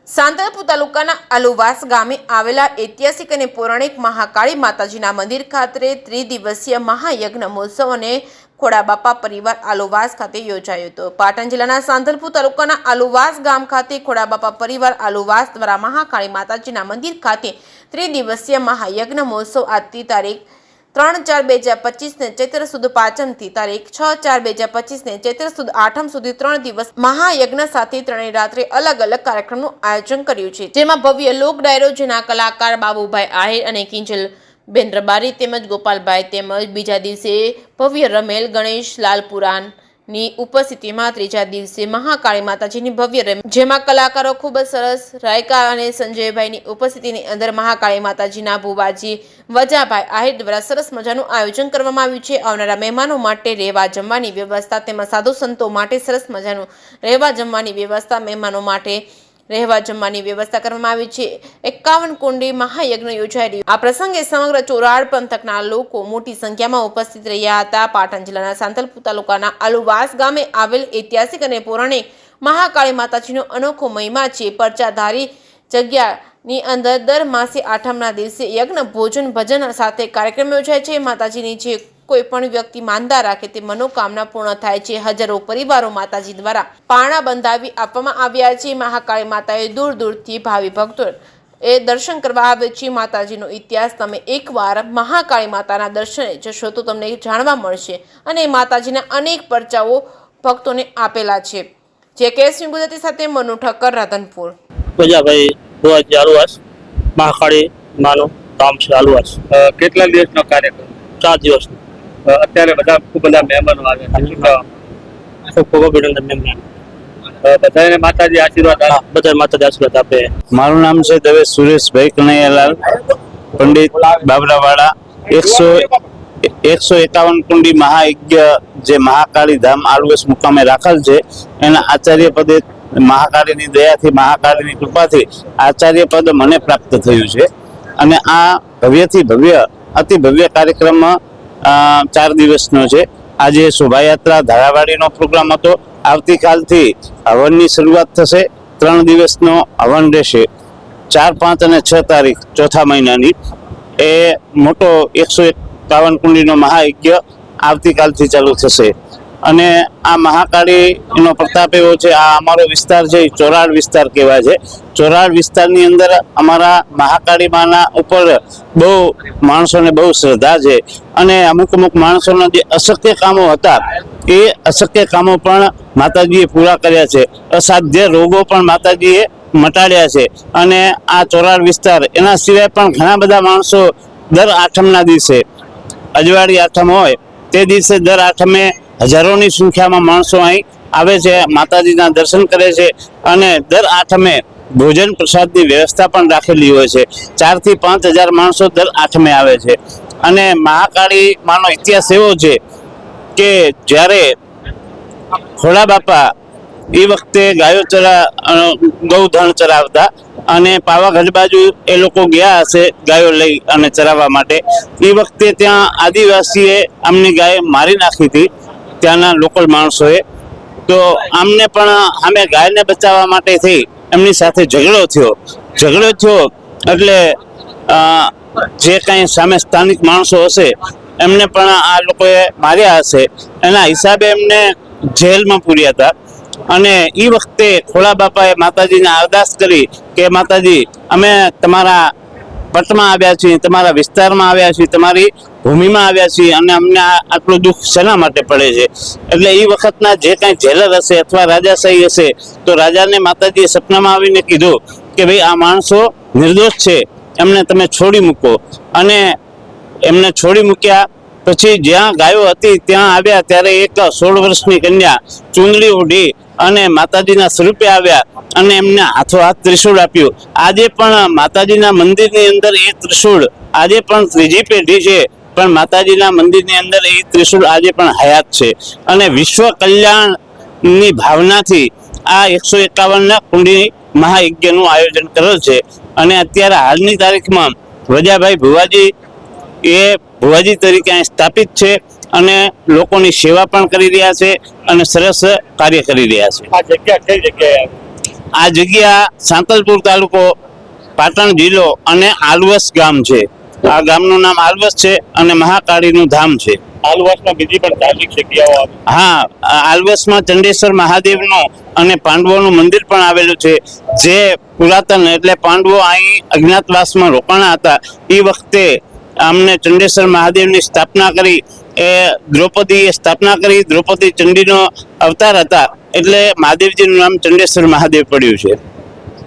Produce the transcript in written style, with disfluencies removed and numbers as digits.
સાંતલપુર તાલુકાના આલુવાસ ગામે આવેલા ઐતિહાસિક અને પૌરાણિક મહાકાળી માતાજીના મંદિર ખાતે ત્રિદિવસીય મહાયજ્ઞ મહોત્સવ અને ખોડાબાપા પરિવાર આલુવાસ ખાતે યોજાયો હતો। પાટણ જિલ્લાના સાંતલપુર તાલુકાના આલુવાસ ગામ ખાતે ખોડાબાપા પરિવાર આલુવાસ દ્વારા મહાકાળી માતાજીના મંદિર ખાતે ત્રિદિવસીય મહાયજ્ઞ મહોત્સવ આજથી તારીખ 3/4/2025 ने चैत्र सुद पाचम थी तारीख 6/4/2025 ने चैत्र सुद आठम सुधी 3 दिवस महायज्ञ साथे त्रणेय रात्रे अलग अलग कार्यक्रमનું આયોજન કર્યું છે, જેમાં ભવ્ય લોક ડાયરો જેના કલાકાર બાબુભાઈ આહિર અને કિંજલ બેન રબારી તેમજ ગોપાલભાઈ તેમજ બીજા દિવસે ભવ્ય રમેલ ગણેશ લાલ પુરાણ ની ઉપસ્થિતિમાં ત્રીજા દિવસે મહાકાળી માતાજીની ભવ્ય રમેલ જેમાં કલાકારો ખૂબ જ સરસ રાયકા અને સંજયભાઈની ઉપસ્થિતિની અંદર મહાકાળી માતાજીના ભુવાજી વજાભાઈ આહિર દ્વારા સરસ મજાનું આયોજન કરવામાં આવ્યું છે। આવનારા મહેમાનો માટે રહેવા જમવાની વ્યવસ્થા તેમજ સાધુ સંતો માટે સરસ મજાનું રહેવા જમવાની વ્યવસ્થા મહેમાનો માટે રહેવા જમવાની વ્યવસ્થા કરવામાં આવી છે। 51 કુંડી મહાયજ્ઞ યોજાઈ રહ્યો આ પ્રસંગે સમગ્ર ચોરાડ પંથકના લોકો મોટી સંખ્યામાં ઉપસ્થિત રહ્યા હતા। પાટણ જિલ્લાના સાંતલપુર તાલુકાના આલુવાસ ગામે આવેલ ઐતિહાસિક અને પૌરાણિક મહાકાળી માતાજીનો અનોખો મહિમા છે। પરચાધારી જગ્યાની અંદર દર માસે આઠમના દિવસે યજ્ઞ ભોજન ભજન સાથે કાર્યક્રમ યોજાય છે। માતાજીની જે કોઈ પણ વ્યક્તિ માંદા રાખે તે મનોકામના પૂર્ણ થાય છે। હજારો પરિવારો માતાજી દ્વારા પારણા બંધાવી આપવામાં આવ્યા છે। મહાકાળી માતાએ દૂર દૂરથી ભાવિ ભક્તો એ દર્શન કરવા આવે છે। માતાજીનો ઇતિહાસ તમે એકવાર મહાકાળી માતાના દર્શને જશો તો તમને જાણવા મળશે અને માતાજીના અનેક પરચાઓ ભક્તોને આપેલા છે। જે કેસની ગુજરાતી સાથે મનુ ઠક્કર રાધનપુર વજાભાઈ ભુવાજી આલુવાસ મહાકાળી માનો ધામ છે આલુવાસ। કેટલા દિવસનો કાર્યક્રમ? 4 દિવસનો। અત્યારે ખૂબ બધા મહેમાનો આવ્યા છે, ખૂબ અભિનંદન મહેમાન બધાને માતાજી આશીર્વાદ આપે। બધા માતાજી આશીર્વાદ આપે। મારું નામ છે દવે સુરેશભાઈ કનૈયાલાલ પંડિત બાબરાવાડા। 151 કુંડી મહાયજ્ઞ જે મહાકાળી ધામ આલુવાસ મુકામે રાખેલ છે એના આચાર્ય પદે મહાકાળીની દયાથી મહાકાળીની કૃપાથી આચાર્ય પદ મને પ્રાપ્ત થયું છે અને આ ભવ્યથી ભવ્ય અતિ ભવ્ય કાર્યક્રમ 4 દિવસનો છે। આજે શોભાયાત્રા ધારાવાડીનો પ્રોગ્રામ હતો। આવતીકાલથી હવનની શરૂઆત થશે। 3 દિવસનો હવન રહેશે। 4, 5 અને 6 તારીખ ચોથા મહિનાની એ મોટો 151 કુંડીનો મહાયજ્ઞ આવતીકાલથી ચાલુ થશે અને આ મહાકાળીનો પ્રતાપ એવો છે। આ અમારો વિસ્તાર છે એ ચોરાડ વિસ્તાર કહેવાય છે। ચોરાડ વિસ્તારની અંદર અમારા મહાકાળી માના ઉપર બહુ માણસોને બહુ શ્રદ્ધા છે અને અમુક માણસોના જે અશક્ય કામો હતા એ અશક્ય કામો પણ માતાજીએ પૂરા કર્યા છે। અસાધ્ય રોગો પણ માતાજીએ મટાડ્યા છે અને આ ચોરાડ વિસ્તાર એના સિવાય પણ ઘણા બધા માણસો દર આઠમના દિવસે અજવાળી આઠમ હોય તે દિવસે દર આઠમે હજારોની સંખ્યામાં માણસો અહીં આવે છે, માતાજીના દર્શન કરે છે અને દર આઠમે ભોજન પ્રસાદની વ્યવસ્થા પણ રાખેલી હોય છે। 4 થી 5 હજાર માણસો દર આઠમે આવે છે અને મહાકાળી માનો ઇતિહાસ એવો છે કે જ્યારે ખોડાબાપા એ વખતે ગૌધન ચરાવતા અને પાવાગઢ બાજુ એ લોકો ગયા હશે ગાયો લઈ અને ચરાવવા માટે। એ વખતે ત્યાં આદિવાસીએ આમની ગાય મારી નાખી હતી ત્યાંના લોકલ માણસોએ, તો આમને પણ અમે ગાયને બચાવવા માટે થઈ એમની સાથે ઝઘડો થયો એટલે જે કંઈ સામે સ્થાનિક માણસો હશે એમને પણ આ લોકોએ માર્યા હશે, એના હિસાબે એમને જેલમાં પૂર્યા હતા અને એ વખતે ખોડાબાપાએ માતાજીને અરદાસ કરી કે માતાજી અમે તમારા પટમાં આવ્યા છીએ, તમારા વિસ્તારમાં આવ્યા છીએ, તમારી ભૂમિમાં આવ્યા છીએ અને અમને આટલું દુઃખ શેના માટે પડે છે। એટલે એ વખતના જે કાંઈ જેલર હશે અથવા રાજાશાહી હશે તો રાજાને માતાજીએ સપનામાં આવીને કીધું કે ભાઈ આ માણસો નિર્દોષ છે, એમને તમે છોડી મૂકો અને એમને છોડી મૂક્યા। પછી જ્યાં ગાયો હતી ત્યાં આવ્યા ત્યારે એક 16 વર્ષની કન્યા ચૂંદડી ઓઢી અને માતાજીના સ્વરૂપે આવ્યા અને એમને હાથોહાથ ત્રિશૂળ આપ્યું। આજે પણ માતાજીના મંદિરની અંદર એ ત્રિશૂળ આજે પણ 3જી પેઢી છે પણ માતાજીના મંદિરની અંદર એ ત્રિશૂળ આજે પણ હયાત છે અને વિશ્વ કલ્યાણની ભાવનાથી આ 151 કુંડી મહાયજ્ઞનું આયોજન કરેલ છે અને અત્યારે હાલની તારીખમાં વજાભાઈ ભુવાજી એ ભુવાજી તરીકે અહીં સ્થાપિત છે અને લોકોની સેવા પણ કરી રહ્યા છે અને સરસ કાર્ય કરી રહ્યા છે। આ જગ્યા કઈ જગ્યાએ? આ જગ્યા સાંતલપુર તાલુકો, પાટણ જિલ્લો અને આલવસ ગામ છે. આ ગામનું નામ આલવસ છે અને મહાકાળીનું ધામ છે. આલવાસમાં બીજી પણ ધાર્મિક જગ્યાઓ આવે. હા, આલવસમાં ચંડેશ્વર મહાદેવનું અને પાંડવોનું મંદિર પણ આવેલું છે, જે પુરાતન એટલે પાંડવો અહીં અજ્ઞાતવાસમાં રોકાણા હતા. એ વખતે અમને ચંડેશ્વર મહાદેવની સ્થાપના કરી. એ દ્રૌપદીએ સ્થાપના કરી. દ્રૌપદી ચંડીનો અવતાર હતા એટલે મહાદેવજીનું નામ ચંડેશ્વર મહાદેવ પડ્યું છે.